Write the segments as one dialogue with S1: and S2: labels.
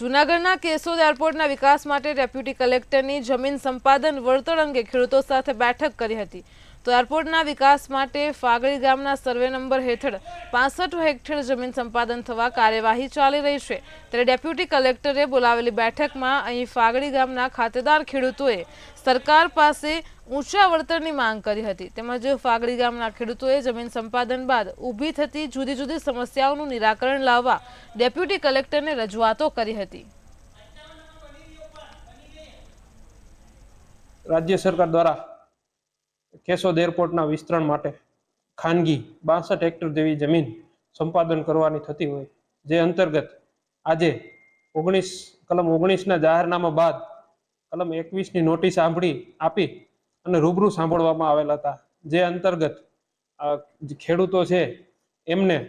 S1: જૂનાગઢના કેશોદ એરપોર્ટના વિકાસ માટે ડેપ્યુટી કલેક્ટરની જમીન સંપાદન વળતર અંગે ખેડૂતો સાથે બેઠક કરી હતી। તો એરપોર્ટના વિકાસ માટે ફાગડી ગામના સર્વે નંબર હેઠળ 65 હેક્ટર જમીન સંપાદન થવા કાર્યવાહી ચાલી રહી છે। ત્યારે ડેપ્યુટી કલેક્ટરે બોલાવેલી બેઠકમાં અહીં ફાગડી ગામના ખાતેદાર ખેડૂતોએ સરકાર પાસે ઊંચા વળતરની માંગ કરી હતી। તેમજ ફાગડી ગામના ખેડૂતોએ જમીન સંપાદન બાદ ઊભી થતી જુદી જુદી સમસ્યાઓનું નિરાકરણ લાવવા ડેપ્યુટી કલેક્ટરને રજૂઆતો કરી હતી।
S2: राज्य सरकार द्वारा केशोद एरपोर्टना विस्तरण माटे खानगी 62 हेक्टर जेवी जमीन संपादन करवानी थती होय जे अंतर्गत आज कलम 19 जाहेरनामा बाद कलम 21 नी नोटिस आपी अने रूबरू सांभळवामां आवेला हता। जे अंतर्गत खेडूतो छे एमने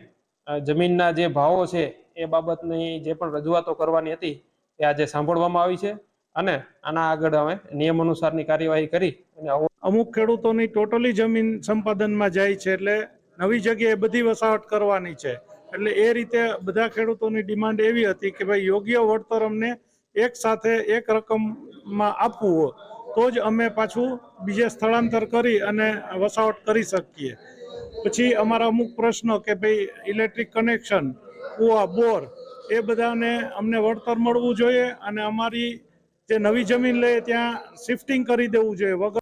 S2: जमीनना जे भावो छे ए बाबतनी जे पण रजूआतो करवानी हती ए आजे सांभळवामां आवी छे અને આના આગળ અમે નિયમ અનુસારની કાર્યવાહી કરી અને
S3: અમુક ખેડૂતોની ટોટલી જમીન સંપાદનમાં જાય છે એટલે નવી જગ્યાએ બધી વસાહત કરવાની છે એટલે એ રીતે બધા ખેડૂતોની ડિમાન્ડ એવી હતી કે ભાઈ યોગ્ય વળતર અમને એક સાથે એક રકમમાં આપવું હોય તો જ અમે પાછું બીજે સ્થળાંતર કરી અને વસાહત કરી શકીએ। પછી અમારા અમુક પ્રશ્નો કે ભાઈ ઇલેક્ટ્રિક કનેક્શન, કૂવા, બોર એ બધાને અમને વળતર મળવું જોઈએ અને અમારી જે નવી જમીન લે ત્યાં શિફ્ટિંગ કરી દેવું જોઈએ વગર